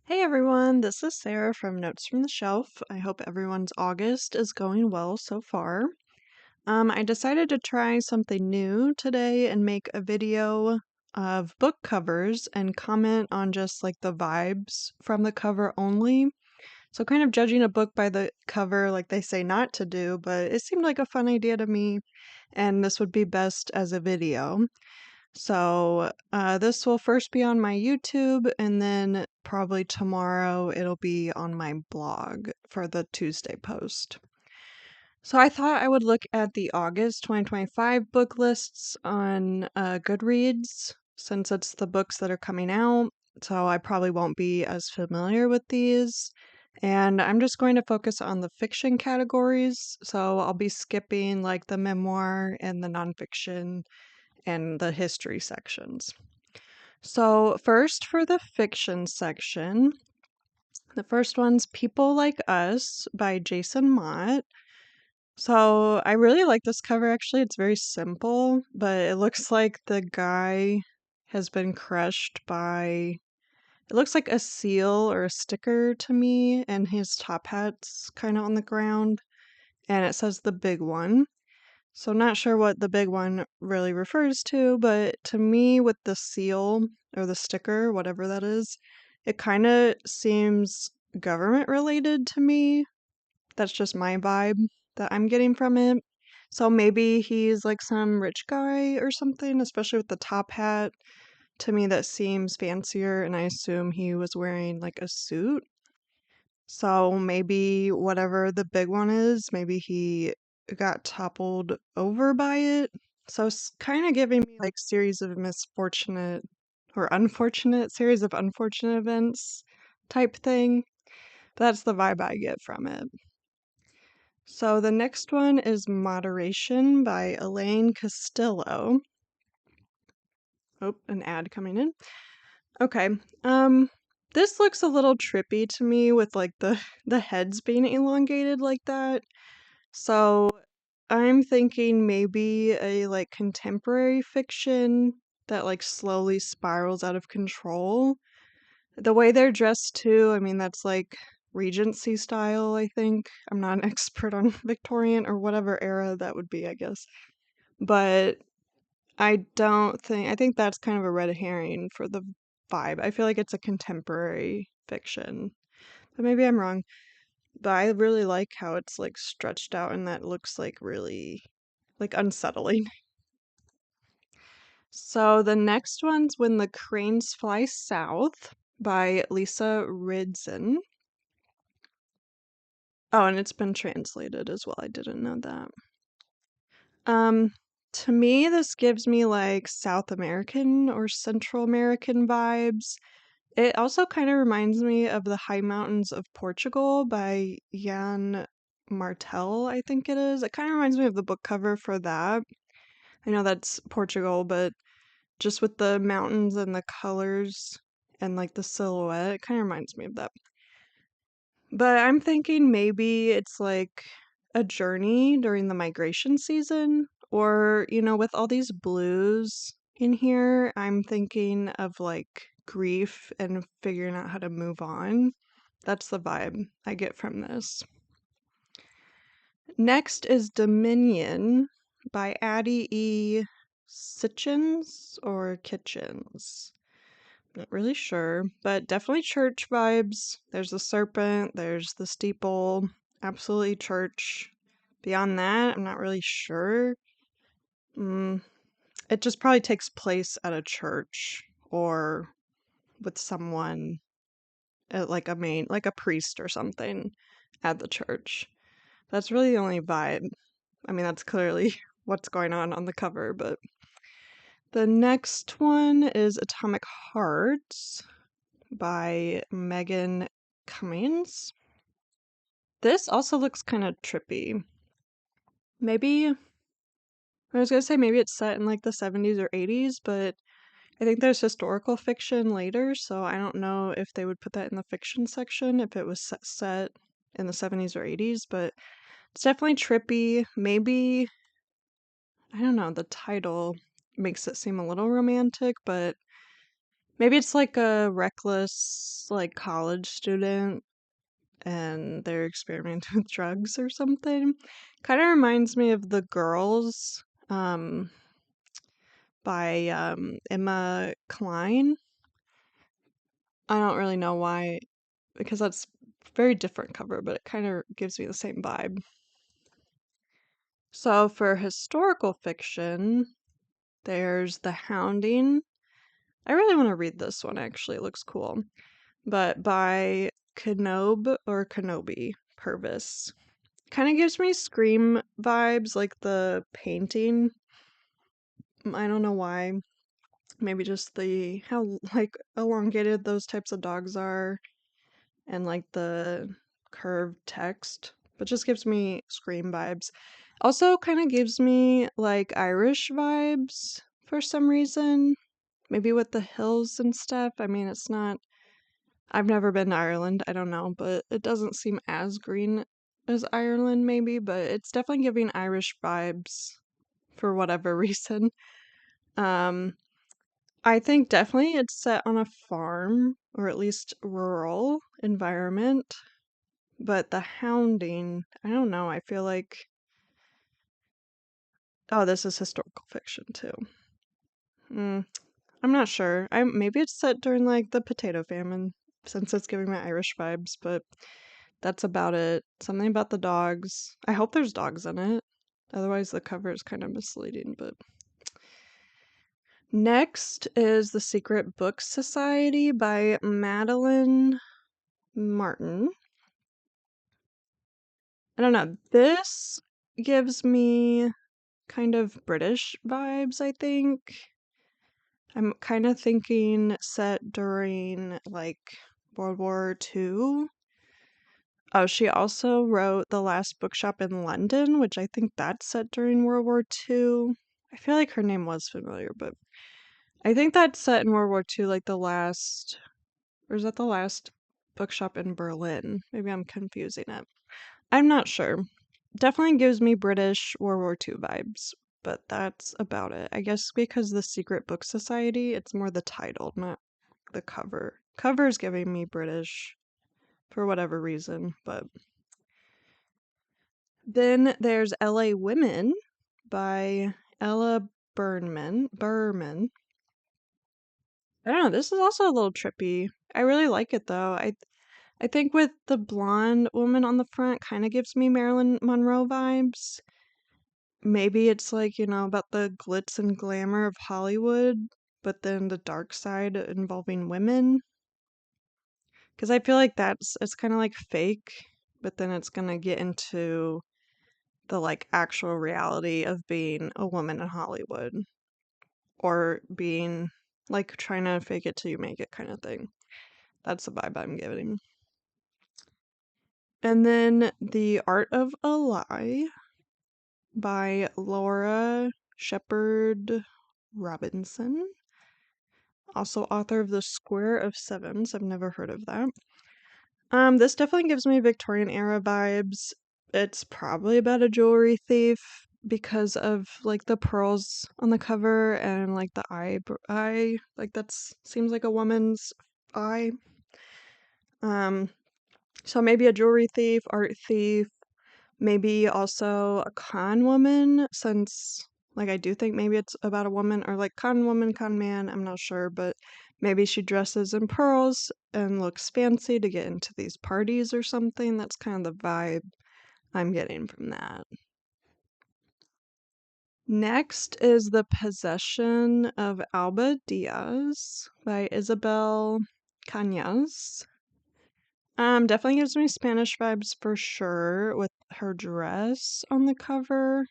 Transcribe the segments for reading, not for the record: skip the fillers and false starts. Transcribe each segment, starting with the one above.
Hey everyone, this is Sarah from Notes from the Shelf. I hope everyone's August is going well so far. I decided to try something new today and make a video of book covers and comment on just like the vibes from the cover only. So, kind of judging a book by the cover, like they say not to do, but it seemed like a fun idea to me, and this would be best as a video. So, this will first be on my YouTube, and then probably tomorrow it'll be on my blog for the Tuesday post. So, I thought I would look at the August 2025 book lists on Goodreads since it's the books that are coming out. So, I probably won't be as familiar with these. And I'm just going to focus on the fiction categories. So, I'll be skipping like the memoir and the nonfiction and the history sections. So, first for the fiction section, the first one's People Like Us by Jason Mott. So, I really like this cover actually. It's very simple, but it looks like the guy has been crushed by it looks like a seal or a sticker to me, and his top hat's kind of on the ground, and it says the big one. So, not sure what the big one really refers to, but to me, with the seal or the sticker, whatever that is, it kind of seems government related to me. That's just my vibe that I'm getting from it. So, maybe he's like some rich guy or something, especially with the top hat. To me, that seems fancier, and I assume he was wearing like a suit. So maybe whatever the big one is, maybe he got toppled over by it. So it's kind of giving me like series of misfortunate or unfortunate series of unfortunate events type thing. That's the vibe I get from it. So the next one is Moderation by Elaine Castillo. Oh, an ad coming in. Okay. This looks a little trippy to me with like the the heads being elongated like that. So I'm thinking maybe a like contemporary fiction that like slowly spirals out of control. The way they're dressed too, I mean that's like Regency style, I think. I'm not an expert on Victorian or whatever era that would be, I guess. But I think that's kind of a red herring for the vibe. I feel like it's a contemporary fiction. But maybe I'm wrong. But I really like how it's like stretched out and that looks like really like unsettling. So the next one's When the Cranes Fly South by Lisa Ridson. Oh, and it's been translated as well. I didn't know that. Um, to me, this gives me like South American or Central American vibes. It also kind of reminds me of The High Mountains of Portugal by Jan Martel, I think it is. It kind of reminds me of the book cover for that. I know that's Portugal, but just with the mountains and the colors and like the silhouette, it kind of reminds me of that. But I'm thinking maybe it's like a journey during the migration season, or, with all these blues in here, I'm thinking of like grief and figuring out how to move on. That's the vibe I get from this. Next is Dominion by Addie E. Sitchins or Kitchens. Not really sure, but definitely church vibes. There's the serpent, there's the steeple, absolutely church. Beyond that, I'm not really sure. Mm, it just probably takes place at a church or with someone like a priest or something at the church. That's really the only vibe. I mean, that's clearly what's going on the cover, but the next one is Atomic Hearts by Megan Cummings. This also looks kind of trippy. Maybe, I was gonna say maybe it's set in like the 70s or 80s, but I think there's historical fiction later, so I don't know if they would put that in the fiction section if it was set in the 70s or 80s, but it's definitely trippy. Maybe, I don't know, the title makes it seem a little romantic, but Maybe it's like a reckless, like, college student and they're experimenting with drugs or something. Kind of reminds me of The Girls, um, by Emma Klein. I don't really know why, because that's a very different cover, but it kind of gives me the same vibe. So for historical fiction, there's The Hounding. I really want to read this one actually, it looks cool. But by Kenobi Purvis. Kind of gives me Scream vibes, like the painting. I don't know why. Maybe just the how like elongated those types of dogs are and like the curved text, but just gives me Scream vibes. Also kind of gives me like Irish vibes for some reason. Maybe with the hills and stuff. I mean, it's not I've never been to Ireland, I don't know, but it doesn't seem as green as Ireland maybe, but it's definitely giving Irish vibes for whatever reason. Um I think definitely it's set on a farm or at least rural environment, but the hounding, I don't know, I feel like oh, this is historical fiction too. Mm, I'm not sure. I maybe it's set during like the potato famine since it's giving me Irish vibes, but that's about it. Something about the dogs. I hope there's dogs in it. Otherwise the cover is kind of misleading, but next is The Secret Book Society by Madeline Martin. I don't know. This gives me kind of British vibes, I think. I'm kind of thinking set during like World War II. Oh, she also wrote The Last Bookshop in London, which I think that's set during World War II. I feel like her name was familiar, but I think that's set in World War II, like the last, or is that the last bookshop in Berlin? Maybe I'm confusing it. I'm not sure. Definitely gives me British World War II vibes, but that's about it. I guess because the Secret Book Society, it's more the title, not the cover. Cover's giving me British for whatever reason, but then there's LA Women by Ella Berman. I don't know, this is also a little trippy. I really like it though. I think with the blonde woman on the front kind of gives me Marilyn Monroe vibes. Maybe it's like, about the glitz and glamour of Hollywood, but then the dark side involving women. Because I feel like it's kind of like fake, but then it's gonna get into the like actual reality of being a woman in Hollywood or being like trying to fake it till you make it kind of thing. That's the vibe I'm getting. And then The Art of a Lie by Laura Shepard Robinson, also author of The Square of Sevens. I've never heard of that. This definitely gives me Victorian era vibes. It's probably about a jewelry thief because of like the pearls on the cover and like the eye like that's seems like a woman's eye. Um, so maybe a jewelry thief, art thief, maybe also a con woman, since like I do think maybe it's about a woman or like con woman, con man, I'm not sure, but maybe she dresses in pearls and looks fancy to get into these parties or something. That's kind of the vibe I'm getting from that. Next is The Possession of Alba Diaz by Isabel Cañas. Definitely gives me Spanish vibes for sure with her dress on the cover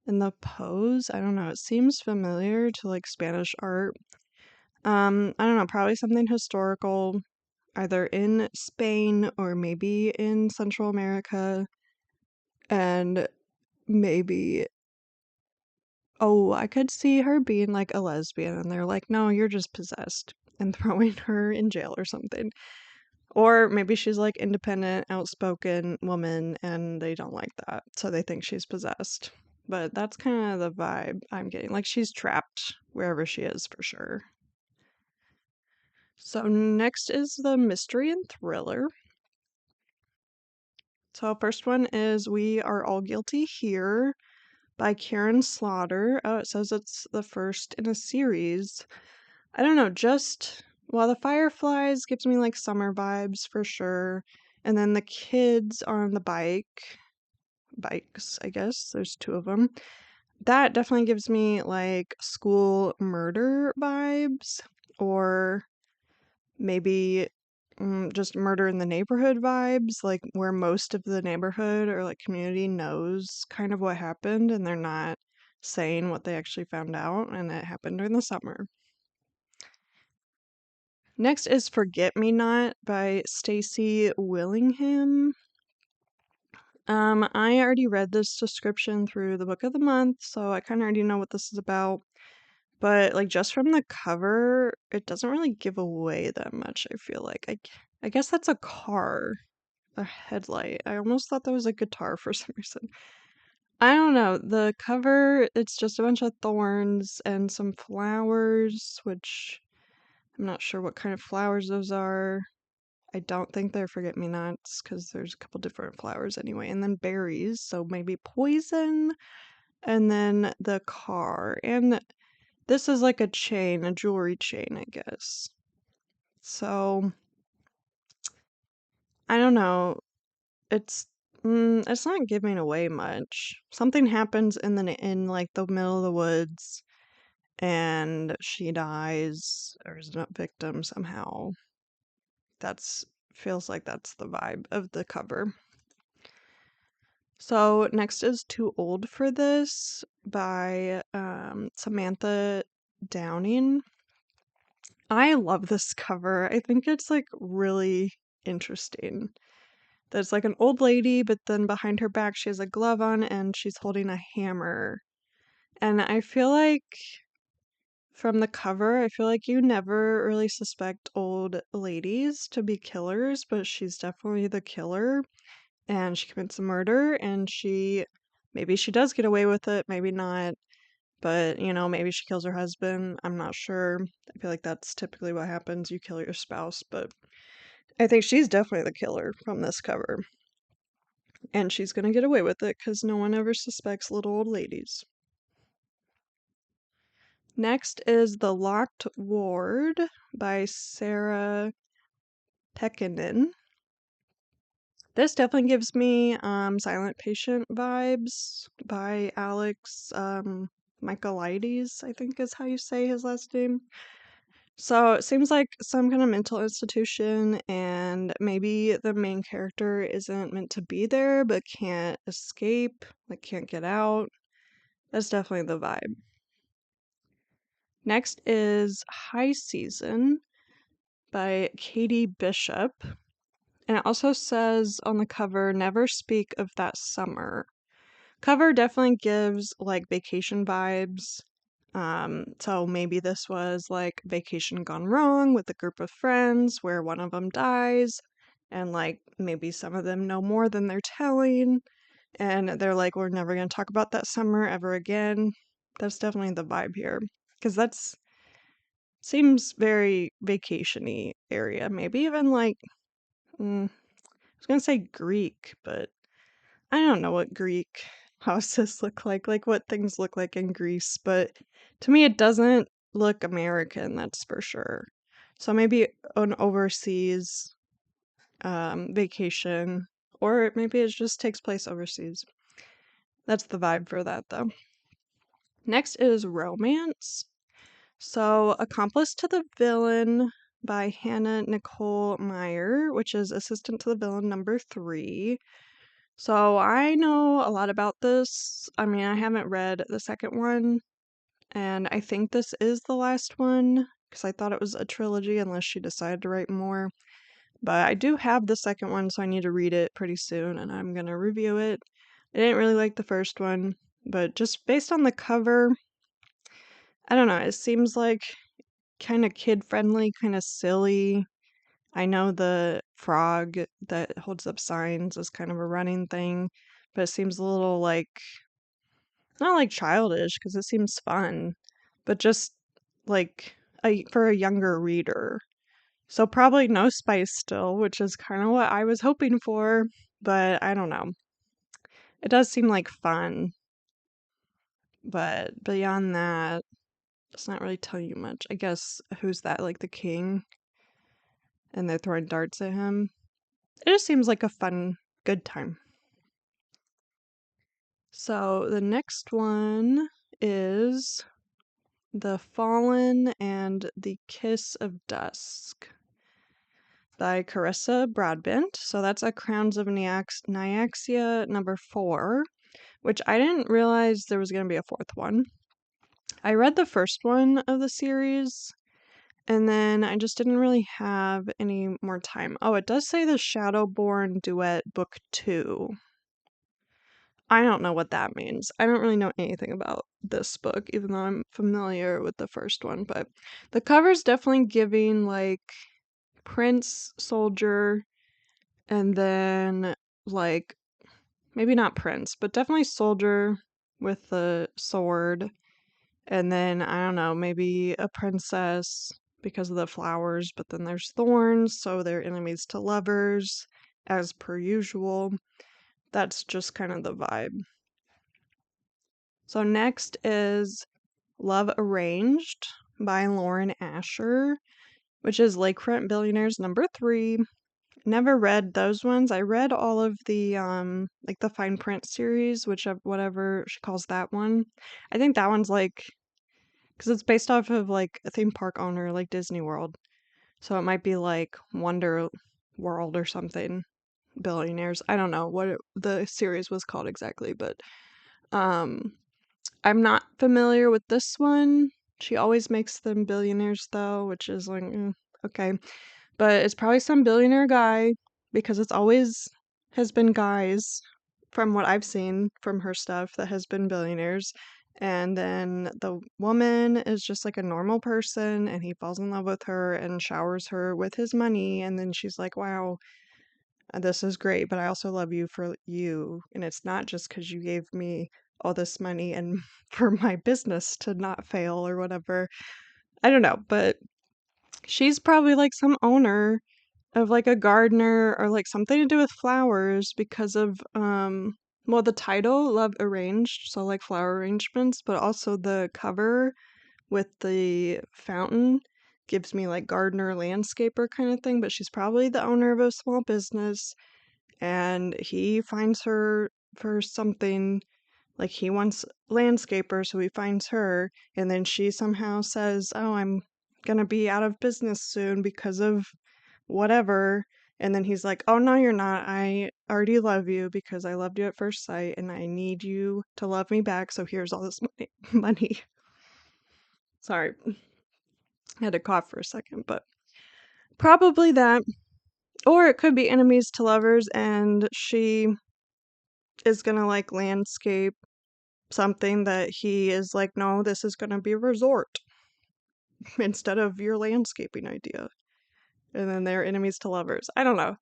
and the pose. I don't know, it seems familiar to like Spanish art. I don't know, probably something historical, either in Spain or maybe in Central America, and maybe oh, I could see her being like a lesbian and they're like, no, you're just possessed and throwing her in jail or something. Or maybe she's like independent, outspoken woman and they don't like that. So they think she's possessed. But that's kind of the vibe I'm getting. Like she's trapped wherever she is for sure. So next is the mystery and thriller. So first one is We Are All Guilty Here by Karen Slaughter. Oh, it says it's the first in a series. I don't know, the Fireflies gives me like summer vibes for sure. And then the kids on the bikes, I guess. There's two of them. That definitely gives me like school murder vibes, or maybe just murder in the neighborhood vibes, like where most of the neighborhood or like community knows kind of what happened and they're not saying what they actually found out, and it happened during the summer. Next is Forget Me Not by Stacy Willingham. I already read this description through the book of the month, so I kind of already know what this is about. But like just from the cover, it doesn't really give away that much, I feel like. I guess that's a car, a headlight. I almost thought that was a guitar for some reason. I don't know. The cover, it's just a bunch of thorns and some flowers, which I'm not sure what kind of flowers those are. I don't think they're forget-me-nots because there's a couple different flowers anyway. And then berries, so maybe poison. And then the car. And this is like a chain, a jewelry chain, I guess. So, I don't know. It's not giving away much. Something happens in like the middle of the woods and she dies or is a victim somehow. That's feels like that's the vibe of the cover. So next is Too Old for This by Samantha Downing. I love this cover. I think it's like really interesting. There's like an old lady, but then behind her back she has a glove on and she's holding a hammer. And I feel like from the cover, I feel like you never really suspect old ladies to be killers, but she's definitely the killer. And she commits a murder, and maybe she does get away with it, maybe not, but maybe she kills her husband. I'm not sure. I feel like that's typically what happens. You kill your spouse, but I think she's definitely the killer from this cover. And she's gonna get away with it because no one ever suspects little old ladies. Next is The Locked Ward by Sarah Pekkanen. This definitely gives me Silent Patient vibes by Alex Michaelides, I think is how you say his last name. So it seems like some kind of mental institution, and maybe the main character isn't meant to be there but can't escape, like can't get out. That's definitely the vibe. Next is High Season by Katie Bishop. And it also says on the cover, Never Speak of That Summer. Cover definitely gives like vacation vibes. So maybe this was like vacation gone wrong with a group of friends where one of them dies, and like maybe some of them know more than they're telling, and they're like, we're never going to talk about that summer ever again. That's definitely the vibe here, because that's seems very vacation-y area. Maybe even like, I was gonna say Greek, but I don't know what Greek houses look like what things look like in Greece, but to me it doesn't look American, that's for sure. So maybe an overseas vacation, or maybe it just takes place overseas. That's the vibe for that though. Next is romance. So Accomplice to the Villain by Hannah Nicole Meyer, which is Assistant to the Villain number 3. So I know a lot about this. I mean, I haven't read the second one, and I think this is the last one because I thought it was a trilogy unless she decided to write more. But I do have the second one, so I need to read it pretty soon, and I'm gonna review it. I didn't really like the first one, but just based on the cover, I don't know, it seems like kind of kid-friendly, kind of silly. I know the frog that holds up signs is kind of a running thing, but it seems a little like, not like childish because it seems fun, but just like for a younger reader. So probably no spice still, which is kind of what I was hoping for, but I don't know. It does seem like fun, but beyond that, it's not really tell you much. I guess who's that? Like the king, and they're throwing darts at him. It just seems like a fun, good time. So the next one is The Fallen and the Kiss of Dusk by Carissa Broadbent. So that's a Crowns of Nyaxia number 4, which I didn't realize there was going to be a fourth one. I read the first one of the series, and then I just didn't really have any more time. Oh, it does say the Shadowborn Duet Book 2. I don't know what that means. I don't really know anything about this book, even though I'm familiar with the first one, but the cover's definitely giving like prince, soldier, and then like maybe not prince, but definitely soldier with the sword. And then I don't know, maybe a princess because of the flowers, but then there's thorns, so they're enemies to lovers, as per usual. That's just kind of the vibe. So next is Love Arranged by Lauren Asher, which is Lakefront Billionaires number 3. Never read those ones. I read all of the like the fine print series, which whatever she calls that one. I think that one's like because it's based off of like a theme park owner like Disney World. So it might be like Wonder World or something. Billionaires. I don't know what the series was called exactly, but um I'm not familiar with this one. She always makes them billionaires though, which is like okay. But it's probably some billionaire guy because it's always has been guys from what I've seen from her stuff that has been billionaires. And then the woman is just like a normal person and he falls in love with her and showers her with his money. And then she's like, wow, this is great, but I also love you for you. And it's not just because you gave me all this money and for my business to not fail or whatever. I don't know, but she's probably like some owner of like a gardener or like something to do with flowers because of well the title Love Arranged, so like flower arrangements, but also the cover with the fountain gives me like gardener landscaper kind of thing, but she's probably the owner of a small business and he finds her for something like he wants landscaper, so he finds her, and then she somehow says, "Oh, I'm gonna be out of business soon because of whatever." And then he's like, "Oh, no, you're not. I already love you because I loved you at first sight and I need you to love me back. So here's all this money." money. Sorry, I had to cough for a second, but probably that. Or it could be enemies to lovers and she is gonna like landscape something that he is like, no, this is gonna be a resort instead of your landscaping idea. And then they're enemies to lovers. I don't know.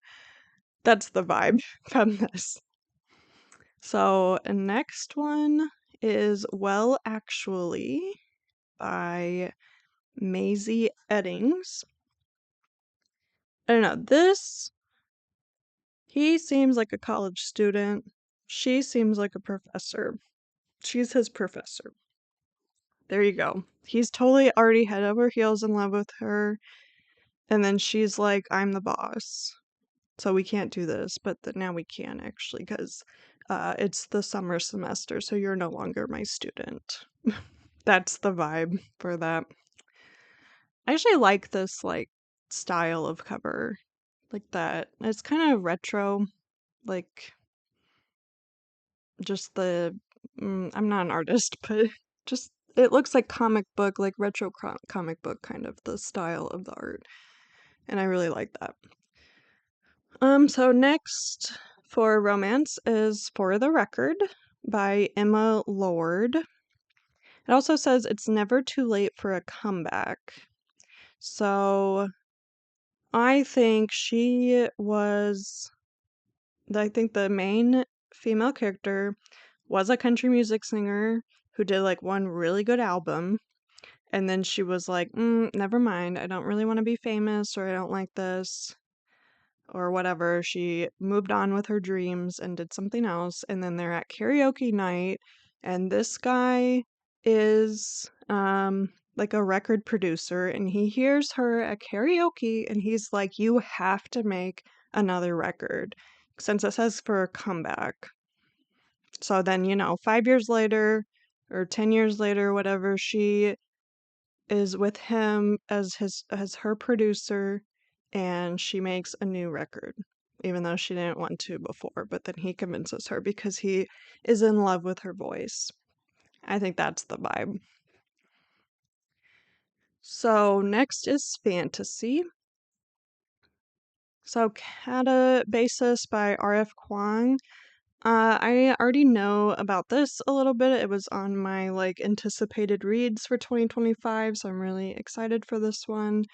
That's the vibe from this. So, next one is Well Actually by Maisie Eddings. I don't know. He seems like a college student. She seems like a professor. She's his professor. There you go. He's totally already head over heels in love with her. And then she's like, I'm the boss. So we can't do this. But now we can actually because it's the summer semester. So you're no longer my student. That's the vibe for that. I actually like this like style of cover. Like that. It's kind of retro. Like just I'm not an artist, but just it looks like comic book, like retro comic book kind of the style of the art. And I really like that. So next for romance is For the Record by Emma Lord. It also says it's never too late for a comeback. So I think I think the main female character was a country music singer who did like one really good album. And then she was like, never mind. I don't really want to be famous, or I don't like this, or whatever. She moved on with her dreams and did something else. And then they're at karaoke night, and this guy is like a record producer, and he hears her at karaoke, and he's like, "You have to make another record," since it says for a comeback. So then, 5 years later or 10 years later, whatever, she is with him as her producer, and she makes a new record, even though she didn't want to before, but then he convinces her because he is in love with her voice. I think that's the vibe. So next is fantasy. So Catabasis by R.F. Kuang. I already know about this a little bit. It was on my anticipated reads for 2025, so I'm really excited for this one.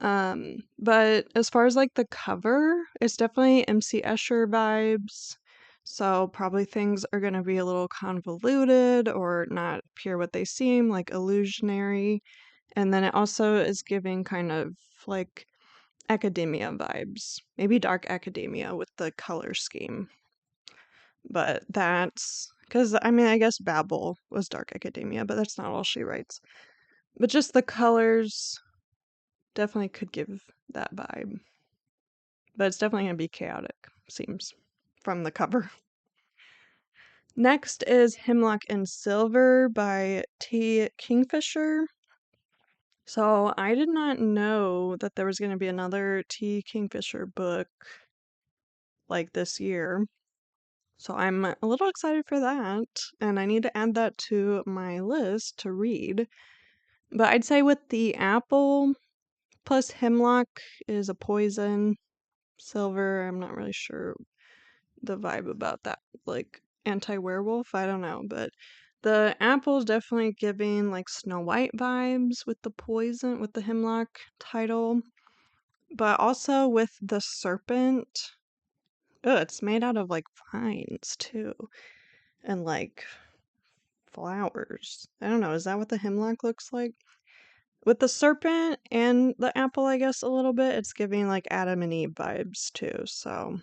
But as far as the cover, it's definitely MC Escher vibes. So probably things are gonna be a little convoluted or not appear what they seem, like illusionary. And then it also is giving kind of like academia vibes. Maybe dark academia with the color scheme. But that's because I guess Babel was dark academia, but that's not all she writes. But just the colors definitely could give that vibe. But it's definitely going to be chaotic, seems, from the cover. Next is Hemlock and Silver by T. Kingfisher. So I did not know that there was going to be another T. Kingfisher book this year. So I'm a little excited for that, and I need to add that to my list to read. But I'd say with the apple plus hemlock is a poison. Silver, I'm not really sure the vibe about that, anti-werewolf, I don't know, but the apple's definitely giving Snow White vibes with the poison, with the hemlock title, but also with the serpent. Oh, it's made out of vines too, and flowers. I don't know, is that what the hemlock looks like? With the serpent and the apple, I guess a little bit, it's giving Adam and Eve vibes too, so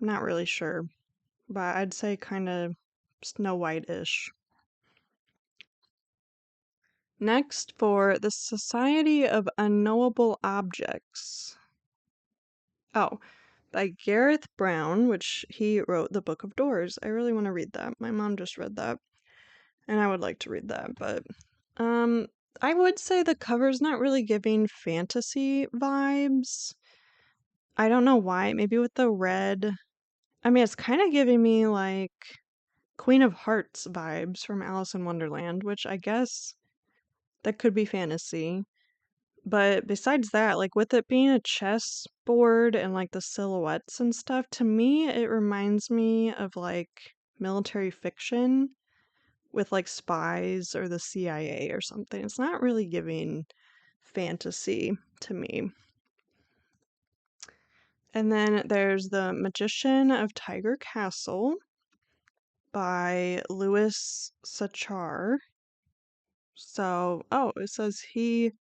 I'm not really sure. But I'd say kind of Snow White-ish. Next, for the Society of Unknowable Objects. Oh, by Gareth Brown, which he wrote The Book of Doors. I really want to read that. My mom just read that, and I would like to read that, but I would say the cover's not really giving fantasy vibes. I don't know why. Maybe with the red. It's kind of giving me Queen of Hearts vibes from Alice in Wonderland, which I guess that could be fantasy. But besides that, with it being a chess board and the silhouettes and stuff, to me it reminds me of military fiction with spies or the CIA or something. It's not really giving fantasy to me. And then there's The Magician of Tiger Castle by Louis Sachar. So, it says he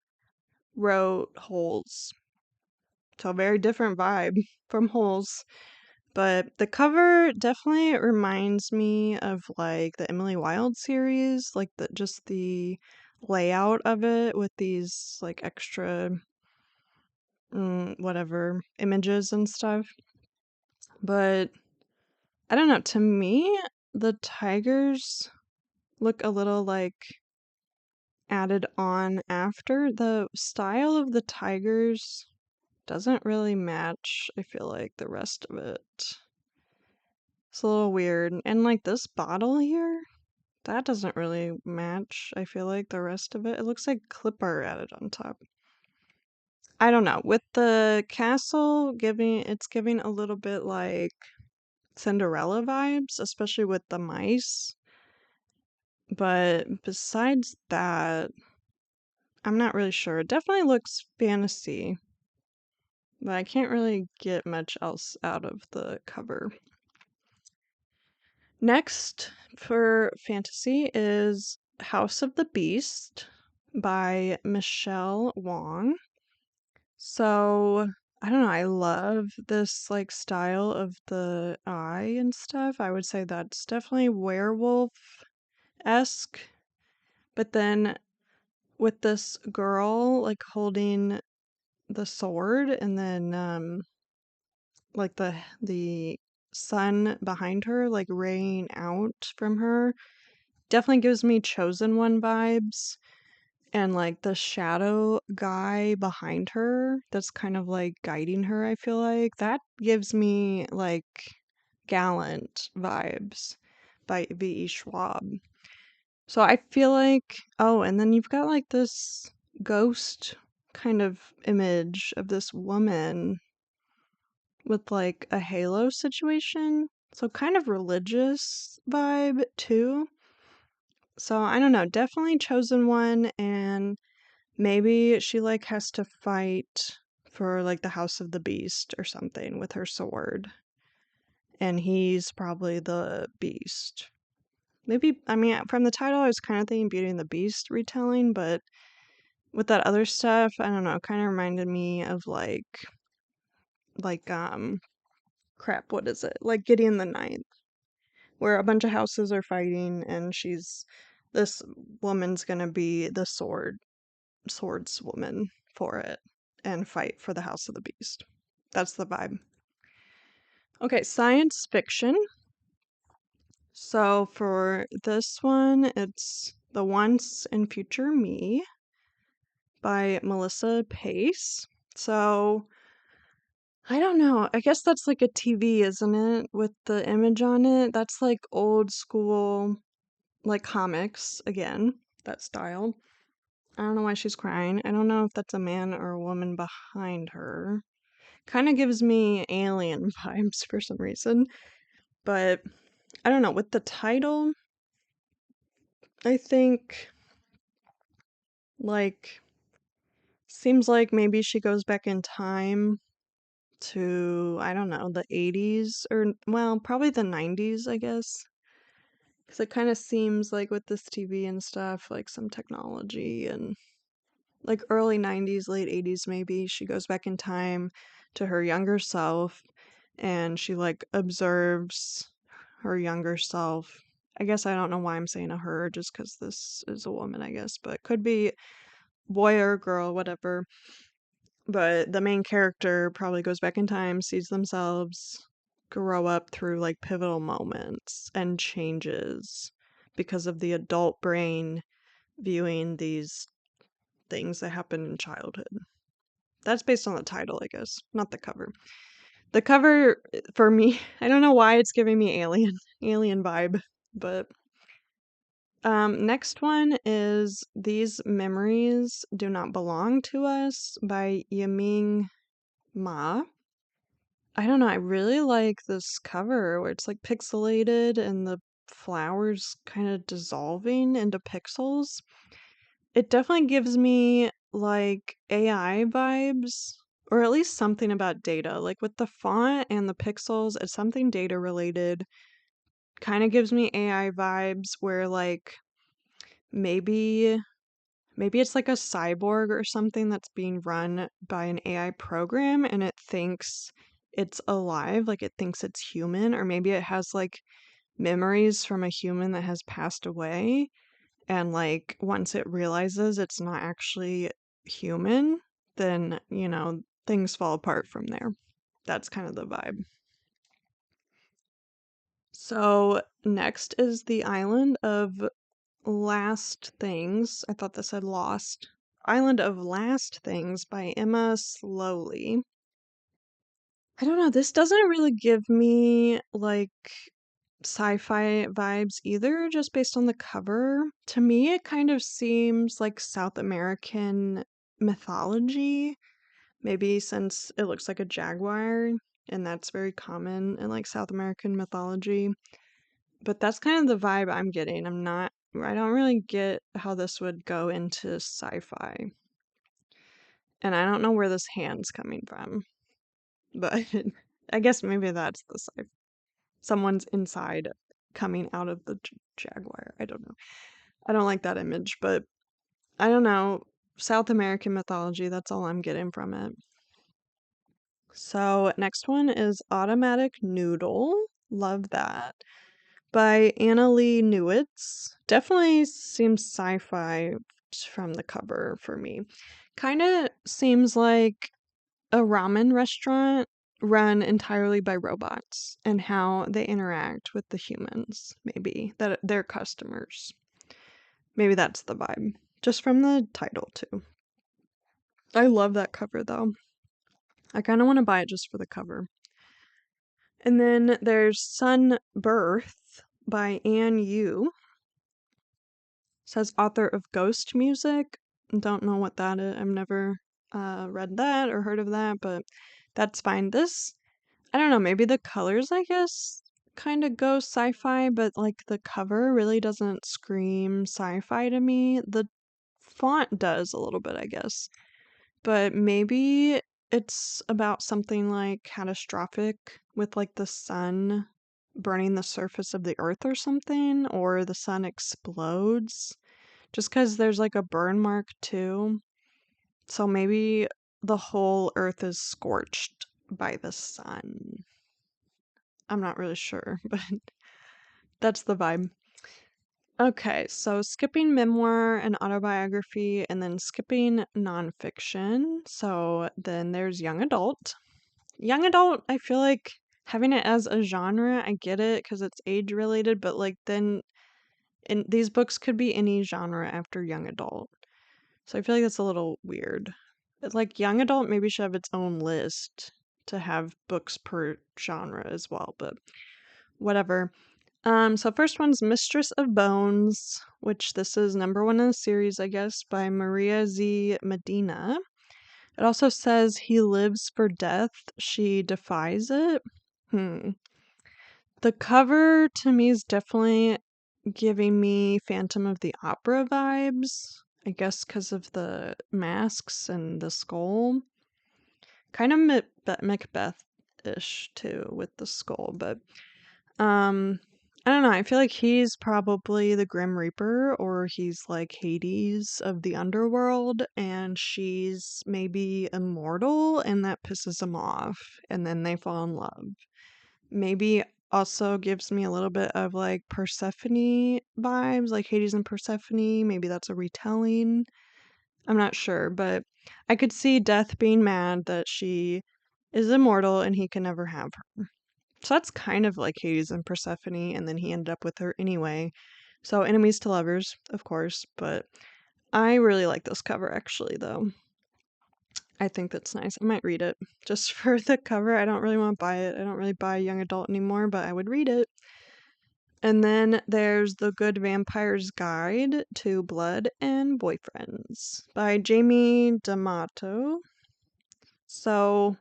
wrote Holes. So, a very different vibe from Holes. But the cover definitely reminds me of the Emily Wilde series, just the layout of it with these extra whatever images and stuff. But I don't know, to me the tigers look a little added on after. The style of the tigers doesn't really match, I feel the rest of it. It's a little weird. And this bottle here, that doesn't really match, I feel the rest of it. It looks like clip art added on top. I don't know. With the castle it's giving a little bit Cinderella vibes, especially with the mice. But besides that, I'm not really sure. It definitely looks fantasy, but I can't really get much else out of the cover. Next for fantasy is House of the Beast by Michelle Wong. So, I don't know, I love this like style of the eye and stuff. I would say that's definitely werewolf-esque. But then with this girl like holding the sword and then like the sun behind her like raying out from her definitely gives me Chosen One vibes. And like the shadow guy behind her that's kind of like guiding her, I feel like that gives me like Gallant vibes by V.E. Schwab. So I feel like, oh, and then you've got like this ghost kind of image of this woman with like a halo situation. So kind of religious vibe too. So I don't know, definitely Chosen One, and maybe she like has to fight for like the House of the Beast or something with her sword. And he's probably the beast. Maybe, I mean, from the title, I was kind of thinking Beauty and the Beast retelling, but with that other stuff, I don't know, kind of reminded me of like, crap, what is it? Like Gideon the Ninth, where a bunch of houses are fighting and this woman's gonna be the swordswoman for it and fight for the House of the Beast. That's the vibe. Okay, science fiction. So for this one, it's The Once and Future Me by Melissa Pace. So I don't know. I guess that's like a TV, isn't it? With the image on it. That's like old school, like comics again, that style. I don't know why she's crying. I don't know if that's a man or a woman behind her. Kind of gives me alien vibes for some reason. But I don't know. With the title, I think like seems like maybe she goes back in time to, I don't know, the 80s or, well, probably the 90s, I guess. Because it kind of seems like with this TV and stuff, like some technology and like early 90s, late 80s, maybe she goes back in time to her younger self and she like observes her younger self. I guess I don't know why I'm saying a her, just because this is a woman, I guess, but could be boy or girl, whatever. But the main character probably goes back in time, sees themselves grow up through like pivotal moments and changes because of the adult brain viewing these things that happen in childhood. That's based on the title, I guess, not the cover. The cover for me, I don't know why it's giving me alien vibe, but next one is These Memories Do Not Belong to Us by Yiming Ma. I don't know, I really like this cover where it's like pixelated and the flowers kind of dissolving into pixels. It definitely gives me like AI vibes, or at least something about data. Like with the font and the pixels, it's something data related. Kind of gives me AI vibes where like maybe maybe it's like a cyborg or something that's being run by an AI program and it thinks it's alive, like it thinks it's human, or maybe it has like memories from a human that has passed away. And like once it realizes it's not actually human, then, things fall apart from there. That's kind of the vibe. So next is The Island of Last Things. I thought this said Lost. Island of Last Things by Emma Slowly. I don't know, this doesn't really give me like sci-fi vibes either, just based on the cover. To me, it kind of seems like South American mythology, maybe since it looks like a jaguar, and that's very common in like South American mythology. But that's kind of the vibe I'm getting. I don't really get how this would go into sci-fi. And I don't know where this hand's coming from, but I guess maybe that's the sci someone's inside coming out of the jaguar. I don't know. I don't like that image, but I don't know, South American mythology, that's all I'm getting from it. So, next one is Automatic Noodle. Love that. By Anna Lee Newitz. Definitely seems sci-fi from the cover for me. Kind of seems like a ramen restaurant run entirely by robots and how they interact with the humans, maybe, that they're customers. Maybe that's the vibe. Just from the title, too. I love that cover, though. I kind of want to buy it just for the cover. And then there's Sunbirth by Anne Yu. Says author of Ghost Music. Don't know what that is. I've never read that or heard of that, but that's fine. This, I don't know, maybe the colors, I guess, kind of go sci-fi, but like the cover really doesn't scream sci-fi to me. The font does a little bit, I guess. But maybe it's about something like catastrophic with like the sun burning the surface of the earth or something, or the sun explodes. Just because there's like a burn mark too. So maybe the whole earth is scorched by the sun. I'm not really sure, but that's the vibe. Okay, so skipping memoir and autobiography, and then skipping nonfiction. So then there's young adult. Young adult, I feel like having it as a genre, I get it because it's age related, but like then these books could be any genre after young adult. So I feel like that's a little weird. It's like young adult maybe should have its own list to have books per genre as well, but whatever. So first one's Mistress of Bones, which this is #1 in the series, I guess, by Maria Z. Medina. It also says he lives for death, she defies it. The cover to me is definitely giving me Phantom of the Opera vibes. I guess because of the masks and the skull. Kind of Macbeth-ish too with the skull, but I don't know. I feel like he's probably the Grim Reaper, or he's like Hades of the underworld, and she's maybe immortal, and that pisses him off, and then they fall in love. Maybe also gives me a little bit of like Persephone vibes, like Hades and Persephone. Maybe that's a retelling. I'm not sure, but I could see Death being mad that she is immortal and he can never have her. So that's kind of like Hades and Persephone, and then he ended up with her anyway. So enemies to lovers, of course, but I really like this cover actually, though. I think that's nice. I might read it just for the cover. I don't really want to buy it. I don't really buy young adult anymore, but I would read it. And then there's The Good Vampire's Guide to Blood and Boyfriends by Jamie D'Amato. So,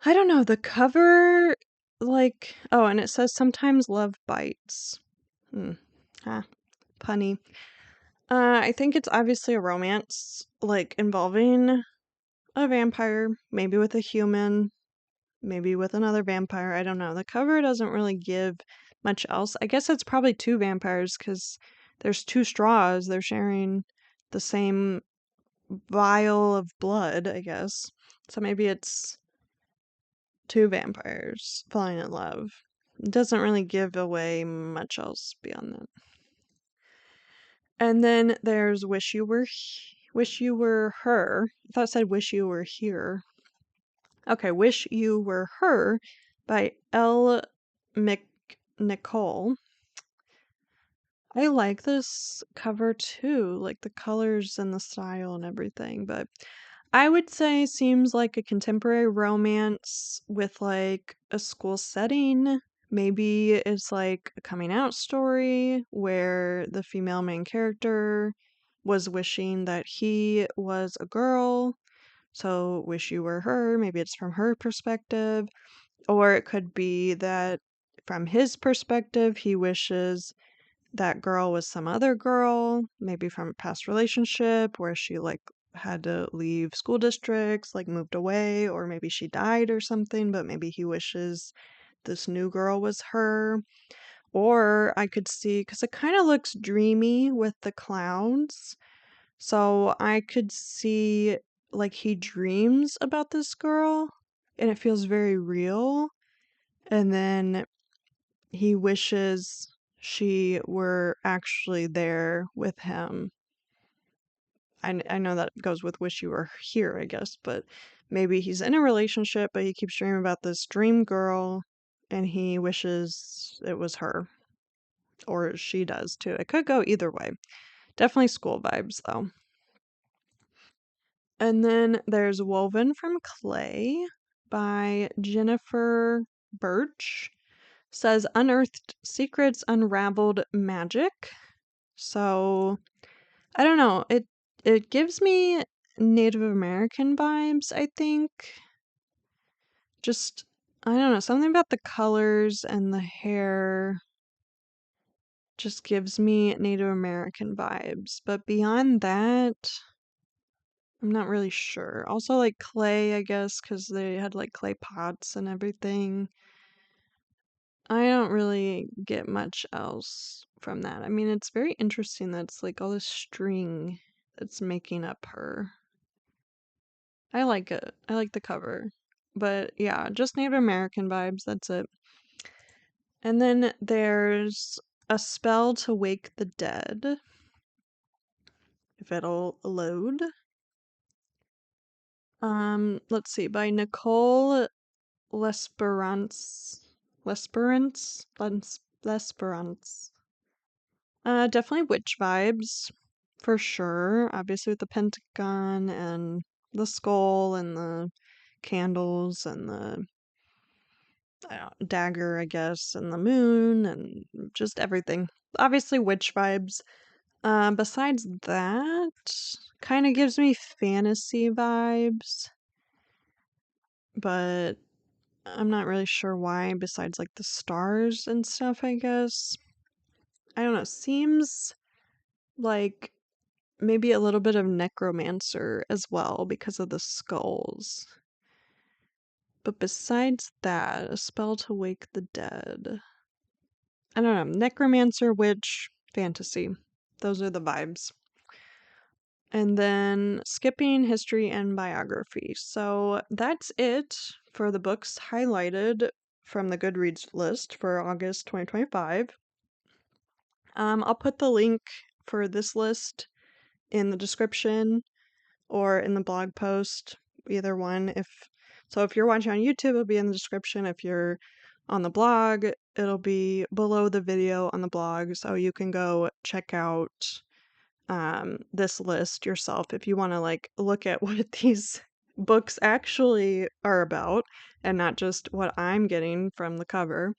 I don't know, the cover, like, oh, and it says sometimes love bites. Ah, punny. I think it's obviously a romance, like, involving a vampire, maybe with a human, maybe with another vampire. I don't know. The cover doesn't really give much else. I guess it's probably two vampires because there's two straws. They're sharing the same vial of blood, I guess. So maybe it's two vampires falling in love. It doesn't really give away much else beyond that. And then there's Wish You Were Her. I thought it said Wish You Were Here. Okay, Wish You Were Her by L. McNicol. I like this cover too, like the colors and the style and everything, but I would say seems like a contemporary romance with like a school setting. Maybe it's like a coming out story where the female main character was wishing that he was a girl. So, wish you were her. Maybe it's from her perspective. Or it could be that from his perspective, he wishes that girl was some other girl, maybe from a past relationship where she like had to leave school districts, like moved away, or maybe she died or something, but maybe he wishes this new girl was her. Or I could see, because it kind of looks dreamy with the clouds. So I could see like he dreams about this girl and it feels very real. And then he wishes she were actually there with him. I know that goes with wish you were here, I guess, but maybe he's in a relationship, but he keeps dreaming about this dream girl and he wishes it was her. Or she does too. It could go either way. Definitely school vibes though. And then there's Woven from Clay by Jennifer Birch. Says unearthed secrets, unraveled magic. So I don't know. It gives me Native American vibes, I think. Just I don't know, something about the colors and the hair just gives me Native American vibes. But beyond that, I'm not really sure. Also, like clay, I guess, because they had like clay pots and everything. I don't really get much else from that. I mean, it's very interesting that it's like all this string that's making up her. I like it. I like the cover. But yeah, just Native American vibes. That's it. And then there's A Spell to Wake the Dead, if it'll load. Let's see, by Nicole Lesperance. Lesperance. Definitely witch vibes, for sure. Obviously with the pentagon and the skull and the candles and the dagger, I guess, and the moon and just everything. Obviously witch vibes. Besides that, kind of gives me fantasy vibes, but I'm not really sure why, besides like the stars and stuff, I guess. I don't know, seems like maybe a little bit of necromancer as well because of the skulls. But besides that, A Spell to Wake the Dead. I don't know, necromancer, witch, fantasy. Those are the vibes. And then skipping history and biography. So that's it for the books highlighted from the Goodreads list for August 2025. I'll put the link for this list in the description or in the blog post, either one. If you're watching on YouTube, it'll be in the description. If you're on the blog, it'll be below the video on the blog, so you can go check out this list yourself if you want to like look at what these books actually are about and not just what I'm getting from the cover.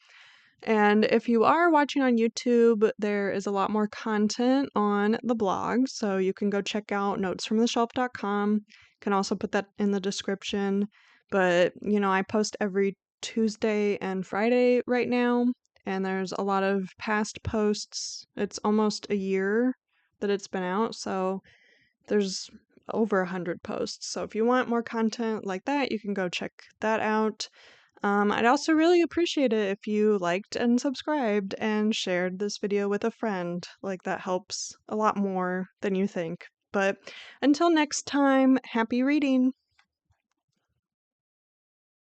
And if you are watching on YouTube, there is a lot more content on the blog, so you can go check out notesfromtheshelf.com. Can also put that in the description. But, I post every Tuesday and Friday right now, and there's a lot of past posts. It's almost a year that it's been out, so there's over 100 posts. So if you want more content like that, you can go check that out. I'd also really appreciate it if you liked and subscribed and shared this video with a friend. Like, that helps a lot more than you think. But until next time, happy reading!